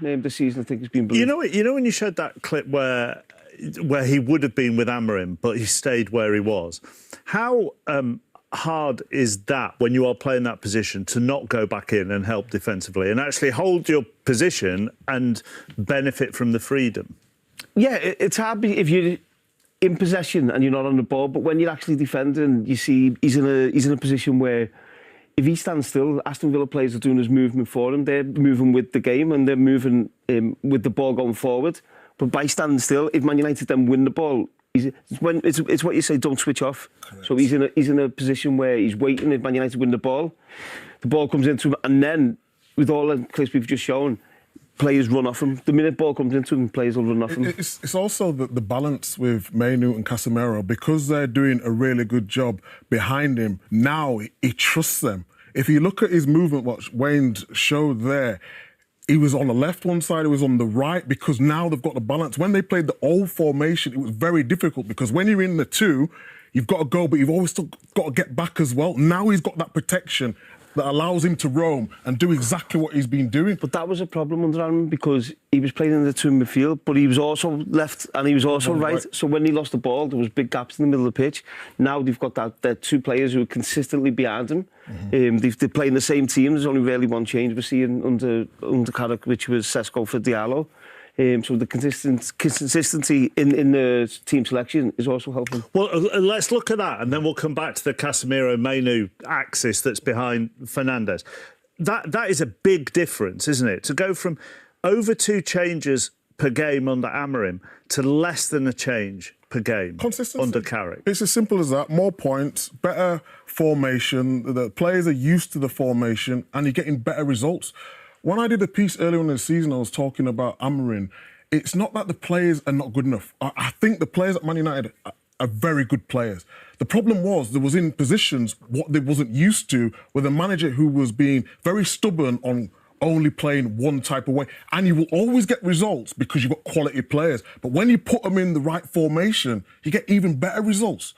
this season. I think he's been brilliant. You know when you showed that clip where he would have been with Amorim, but he stayed where he was. How hard is that when you are playing that position to not go back in and help defensively and actually hold your position and benefit from the freedom? Yeah, it's hard if you're in possession and you're not on the ball, but when you're actually defending, you see he's in a position where if he stands still, Aston Villa players are doing his movement for him. They're moving with the game and they're moving with the ball going forward. But by standing still, if Man United then win the ball, it's what you say, don't switch off. Correct. So he's in a position where he's waiting. If Man United win the ball comes into him, and then with all the clips we've just shown, players run off him. The minute ball comes into him, players will run off him. It's also the balance with Mainu and Casemiro, because they're doing a really good job behind him. Now he trusts them. If you look at his movement, what Wayne showed there, he was on the left one side, he was on the right, because now they've got the balance. When they played the old formation, it was very difficult, because when you're in the two, you've got to go, but you've always still got to get back as well. Now he's got that protection that allows him to roam and do exactly what he's been doing. But that was a problem under Amorim, because he was playing in the two midfield, but he was also left and he was also right. So when he lost the ball, there was big gaps in the middle of the pitch. Now they've got they're two players who are consistently behind him. They're playing the same team. There's only really one change we're seeing under Carrick, which was Sesko for Diallo. So the consistency in the team selection is also helping. Well, let's look at that, and then we'll come back to the Casemiro-Mainu axis that's behind Fernandes. That is a big difference, isn't it? To go from over 2 changes per game under Amorim to less than a change per game under Carrick. It's as simple as that. More points, better formation. The players are used to the formation, and you're getting better results. When I did a piece earlier in the season, I was talking about Amorim. It's not that the players are not good enough. I think the players at Man United are very good players. The problem was there was in positions what they wasn't used to with a manager who was being very stubborn on only playing one type of way. And you will always get results because you've got quality players. But when you put them in the right formation, you get even better results.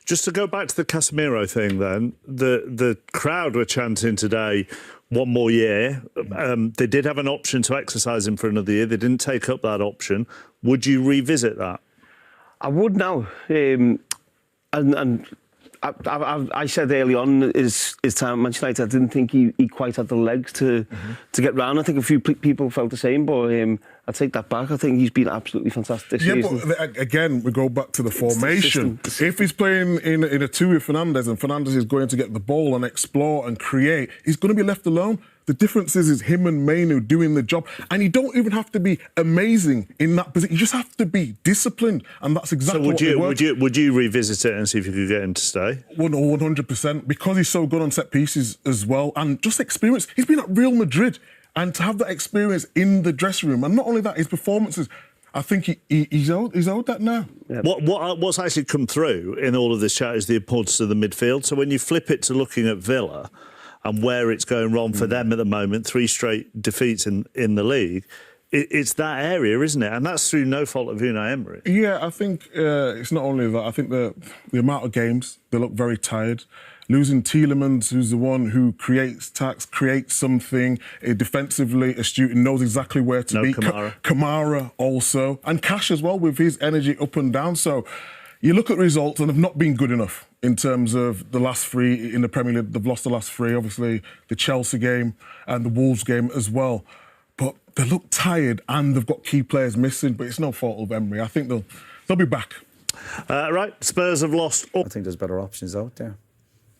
Just to go back to the Casemiro thing then, the crowd were chanting today, 1 more year. They did have an option to exercise him for another year. They didn't take up that option. Would you revisit that? I would now. I said early on his time at Manchester United, I didn't think he quite had the legs to get round. I think a few people felt the same, but I take that back. I think he's been absolutely fantastic this season. But again, we go back to the formation. If he's playing in a two with Fernandes and Fernandes is going to get the ball and explore and create, he's going to be left alone. The difference is him and Mainu doing the job. And you don't even have to be amazing in that position. You just have to be disciplined. And that's exactly what it works. Would you revisit it and see if you could get him to stay? 100%. Because he's so good on set pieces as well. And just experience. He's been at Real Madrid. And to have that experience in the dressing room. And not only that, his performances. I think he's owed that now. Yeah. What's actually come through in all of this chat is the importance of the midfield. So when you flip it to looking at Villa and where it's going wrong for them at the moment, 3 straight defeats in the league, it's that area, isn't it? And that's through no fault of Unai Emery. Yeah, I think it's not only that. I think the amount of games, they look very tired. Losing Tielemans, who's the one who creates something, defensively astute and knows exactly where to be. Kamara also. And Cash as well, with his energy up and down. So you look at results and they've not been good enough in terms of the last 3 in the Premier League. They've lost the last 3, obviously, the Chelsea game and the Wolves game as well. But they look tired and they've got key players missing, but it's no fault of Emery. I think they'll be back. Right, Spurs have lost. I think there's better options out there.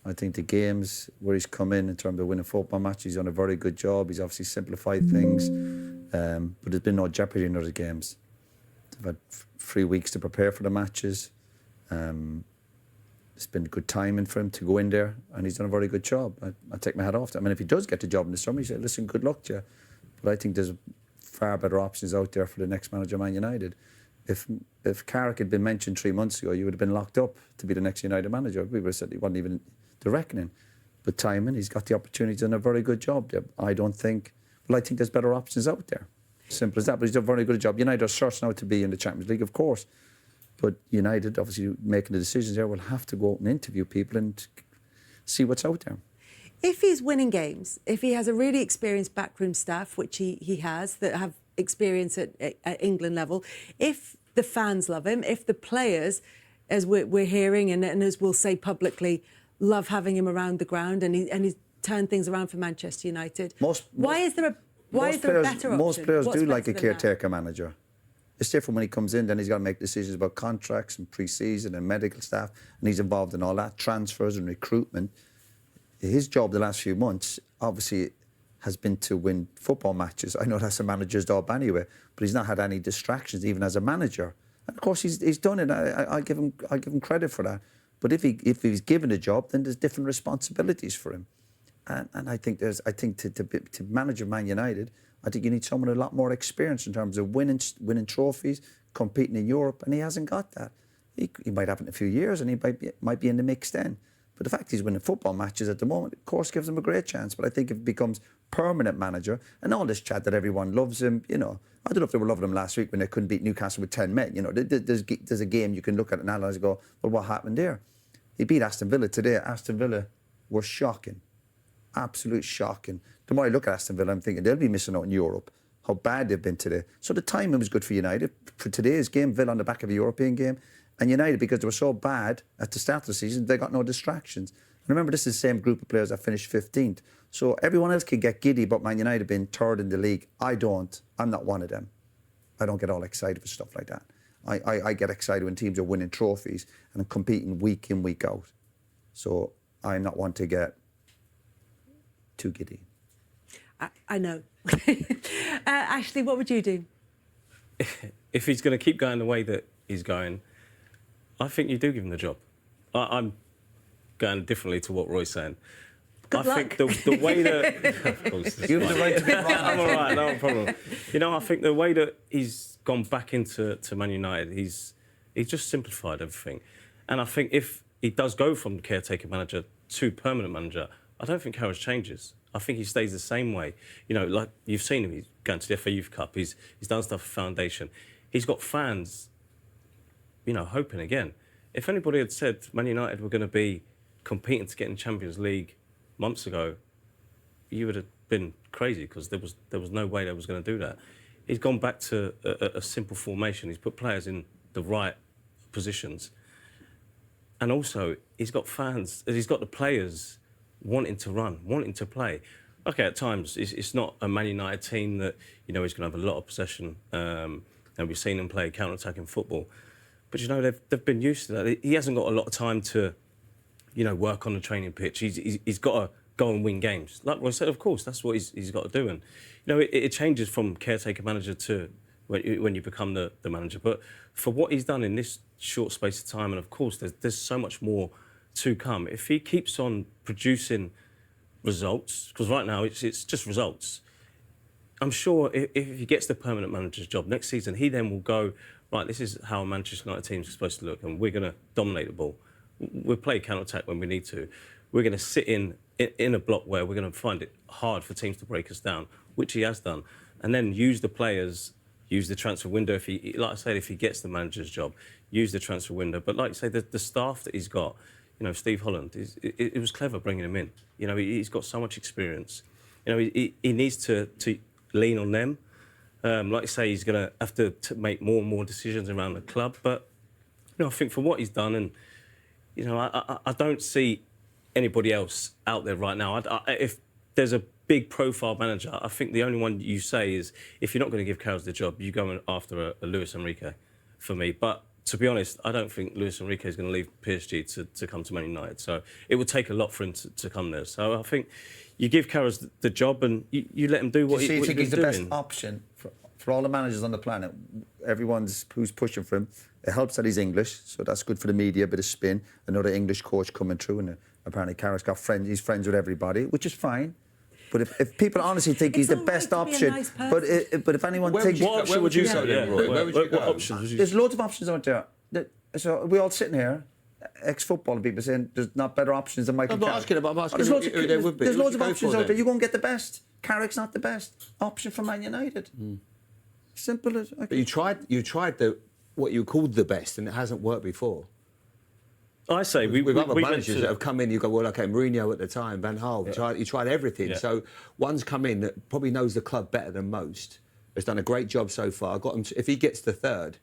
I think the games where he's come in terms of winning football matches, he's done a very good job. He's obviously simplified things, but there's been no jeopardy in other games. They've had 3 weeks to prepare for the matches. It's been good timing for him to go in there, and he's done a very good job. I take my hat off to him. I mean, if he does get the job in the summer, he said, listen, good luck to you. But I think there's far better options out there for the next manager of Man United. If Carrick had been mentioned 3 months ago, you would have been locked up to be the next United manager. We would have said he wasn't even the reckoning. But timing, he's got the opportunity, done a very good job there. I think there's better options out there. Simple as that. But he's done a very good job. United are certain now to be in the Champions League, of course. But United, obviously making the decisions there, will have to go out and interview people and see what's out there. If he's winning games, if he has a really experienced backroom staff, which he has, that have experience at England level. If the fans love him, if the players, as we're hearing and as we'll say publicly, love having him around the ground, and he's turned things around for Manchester United. Why is there a better option? Most players What's do like better a than caretaker manager. It's different when he comes in, then he's got to make decisions about contracts and pre-season and medical staff, and he's involved in all that, transfers and recruitment. His job the last few months, obviously, has been to win football matches. I know that's a manager's job anyway, but he's not had any distractions, even as a manager. And of course, he's done it. I give him credit for that. But if he's given a job, then there's different responsibilities for him. And I think to manage Man United, I think you need someone with a lot more experience in terms of winning trophies, competing in Europe, and he hasn't got that. He might have it in a few years, and he might be in the mix then. But the fact he's winning football matches at the moment, of course, gives him a great chance. But I think if he becomes permanent manager, and all this chat that everyone loves him, I don't know if they were loving him last week when they couldn't beat Newcastle with 10 men. There's a game you can look at and analyse and go, well, what happened there? He beat Aston Villa today. Aston Villa were shocking. Absolute shocking. The more I look at Aston Villa, I'm thinking they'll be missing out in Europe. How bad they've been today. So the timing was good for United. For today's game, Villa on the back of a European game. And United, because they were so bad at the start of the season, they got no distractions. And remember, this is the same group of players that finished 15th. So everyone else can get giddy about Man United being third in the league. I don't. I'm not one of them. I don't get all excited for stuff like that. I get excited when teams are winning trophies and competing week in, week out. So I'm not one to get too giddy. I know. Ashley, what would you do? If he's going to keep going the way that he's going, I think you do give him the job. I'm going differently to what Roy's saying. Good luck. Think the way that... Of course, You have the right to be wrong. I'm all right, no problem. I think the way that he's gone back into Man United, he's just simplified everything. And I think if he does go from caretaker manager to permanent manager, I don't think Carrick changes. I think he stays the same way. Like you've seen him, he's going to the FA Youth Cup, he's done stuff for Foundation. He's got fans, hoping again. If anybody had said Man United were going to be competing to get in Champions League months ago, you would have been crazy because there was no way they was going to do that. He's gone back to a simple formation. He's put players in the right positions. And also, he's got fans, he's got the players wanting to run, wanting to play. OK, at times, it's not a Man United team that, is going to have a lot of possession. And we've seen them play counter-attacking football. But, they've been used to that. He hasn't got a lot of time to, work on the training pitch. He's got to go and win games. Like I said, of course, that's what he's got to do. And, it changes from caretaker manager to when you become the manager. But for what he's done in this short space of time, and of course, there's so much more to come. If he keeps on producing results, because right now it's just results, I'm sure if he gets the permanent manager's job next season, he then will go, right, this is how a Manchester United team is supposed to look, and we're going to dominate the ball. We'll play counter-attack when we need to. We're going to sit in a block where we're going to find it hard for teams to break us down, which he has done, and then use the players, use the transfer window. If he gets the manager's job, use the transfer window. But like I say, the staff that he's got, Steve Holland, it was clever bringing him in. He's got so much experience. He needs to lean on them. Like I say, he's going to have to make more and more decisions around the club. But, I think for what he's done, and, I don't see anybody else out there right now. If there's a big profile manager, I think the only one you say is, if you're not going to give Carrick the job, you go after a Luis Enrique, for me. But to be honest, I don't think Luis Enrique is going to leave PSG to come to Man United. So it would take a lot for him to come there. So I think you give Carrick the job and you let him do what he's doing. Do you think he's the best option for all the managers on the planet? Everyone's who's pushing for him. It helps that he's English, so that's good for the media, a bit of spin. Another English coach coming through, and apparently Carrick's got friends. He's friends with everybody, which is fine. But if people honestly think he's the best option, but if anyone thinks... Where would you go then, Roy? Where would you go? What options would you... There's loads of options out there. So we're all sitting here, ex-football people saying there's not better options than Michael Carrick. I'm asking who there would be. There's Who would loads you of go options for out there. then? You go and get the best. Carrick's not the best option for Man United. Simple as... But you tried what you called the best, and it hasn't worked before. I say With other managers went that have come in, you go, well, OK, Mourinho at the time, Van Gaal, you tried everything. Yeah. So one's come in that probably knows the club better than most, has done a great job so far. Got him. If he gets to third,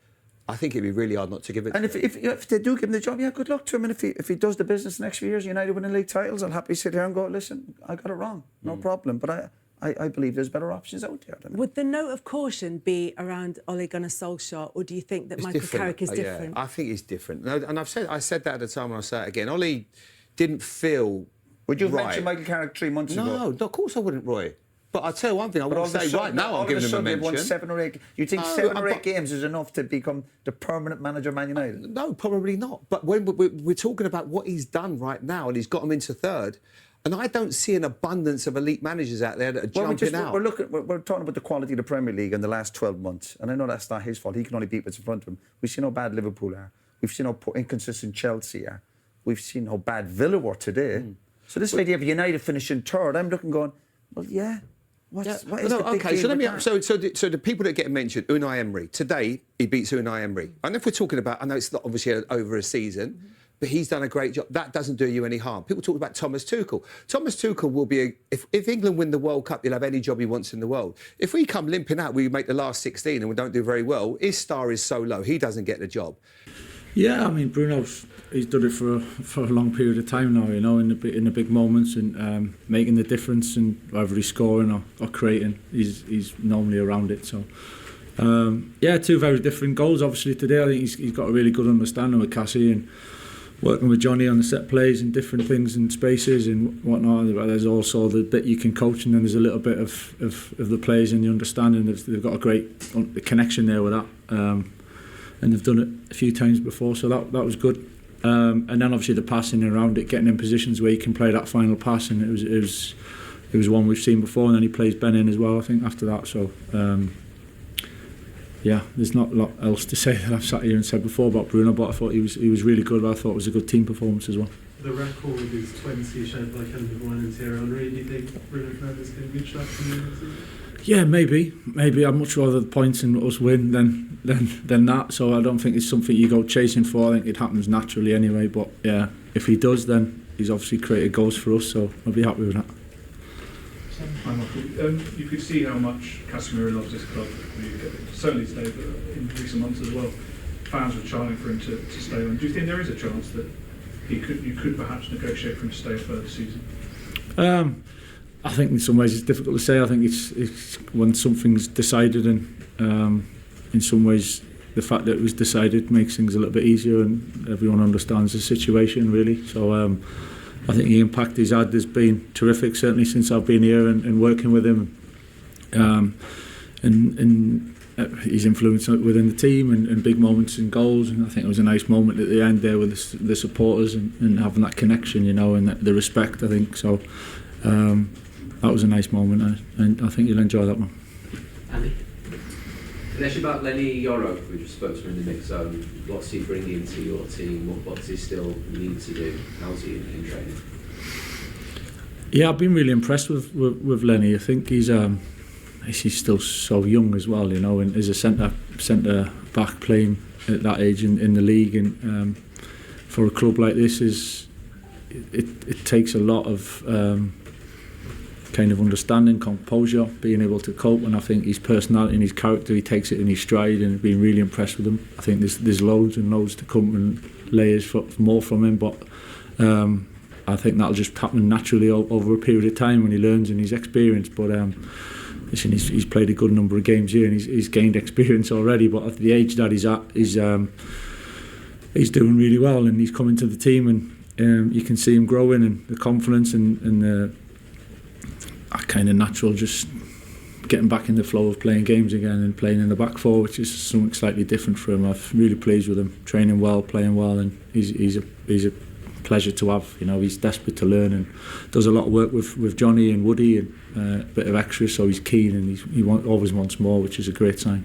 I think it'd be really hard not to give it. And to him. if they do give him the job, yeah, good luck to him. And if he does the business the next few years, United winning league titles, I'll happily sit here and go, listen, I got it wrong, no problem. But I believe there's better options out there. Would the note of caution be around Ole Gunnar Solskjaer, or do you think that Michael Carrick is different? Yeah, I think he's different. No, and I said that at the time, and I'll say it again. Ole didn't feel. Would you have right. mentioned Michael Carrick 3 months ago? No, of course I wouldn't, Roy. But I'll tell you one thing, I will say right now, I'm giving him a mention. Won 7 or 8. You think 7 or 8 games is enough to become the permanent manager of Man United? No, probably not. But when we're talking about what he's done right now, and he's got him into third, and I don't see an abundance of elite managers out there that are jumping out. We're talking about the quality of the Premier League in the last 12 months, and I know that's not his fault. He can only beat what's in front of him. We've seen how bad Liverpool are. We've seen how inconsistent Chelsea are. We've seen how bad Villa were today. So this idea of United finishing third, I'm looking going, well, yeah. What is the big deal So the people that get mentioned, Unai Emery. Today, he beats Unai Emery. And if we're talking about, I know it's not obviously over a season, but he's done a great job. That doesn't do you any harm. People talk about Thomas Tuchel. Thomas Tuchel will be, if England win the World Cup, he'll have any job he wants in the world. If we come limping out, we make the last 16 and we don't do very well, his star is so low, he doesn't get the job. Yeah, I mean, he's done it for a long period of time now, you know, in the big moments and making the difference, and whether he's scoring or creating, he's normally around it. So, yeah, 2 very different goals. Obviously today, I think he's got a really good understanding with Cassie and working with Johnny on the set plays and different things and spaces and whatnot. There's also the bit you can coach, and then there's a little bit of the players and the understanding. They've got a great connection there with that. And they've done it a few times before, so that was good. And then obviously the passing around it, getting in positions where he can play that final pass, and it was one we've seen before. And then he plays Ben in as well, I think, after that. So yeah, there's not a lot else to say that I've sat here and said before about Bruno, but I thought he was really good. I thought it was a good team performance as well. The record is 20 shed by Kevin De Bruyne and Thierry Henry. Do you think Bruno Fernandes can reach that from the season? Yeah, maybe. I'd much rather the points and us win than that. So I don't think it's something you go chasing for. I think it happens naturally anyway. But yeah, if he does, then he's obviously created goals for us. So I'll be happy with that. Hi, Michael. You could see how much Casemiro loves this club. Certainly today, but in recent months as well. Fans were chanting for him to stay on. Do you think there is a chance that you could perhaps negotiate for him to stay a further season? I think in some ways it's difficult to say. I think it's when something's decided, and in some ways the fact that it was decided makes things a little bit easier, and everyone understands the situation really. So I think the impact he's had has been terrific, certainly since I've been here and working with him, and his influence within the team and big moments and goals. And I think it was a nice moment at the end there with the supporters and having that connection, you know, and the respect. I think so. That was a nice moment, and I think you'll enjoy that one. Andy? And actually about Lenny Yoro, we just spoke to him in the mix zone. What's he bringing to your team? What does he still need to do? How's he in training? Yeah, I've been really impressed with Lenny. I think he's still so young as well, you know, and as a centre back playing at that age in the league, and for a club like this, it takes a lot of kind of understanding, composure, being able to cope, and I think his personality and his character, he takes it in his stride, and I've been really impressed with him. I think there's loads and loads to come and layers for more from him, but I think that'll just happen naturally over a period of time when he learns and he's experienced. But listen, he's played a good number of games here and he's gained experience already, but at the age that he's at, he's doing really well, and he's coming to the team, and you can see him growing, and the confidence and that kind of natural just getting back in the flow of playing games again and playing in the back four, which is something slightly different for him. I'm really pleased with him, training well, playing well, and he's a pleasure to have. You know, he's desperate to learn and does a lot of work with Johnny and Woody and a bit of extra, so he's keen and he always wants more, which is a great sign.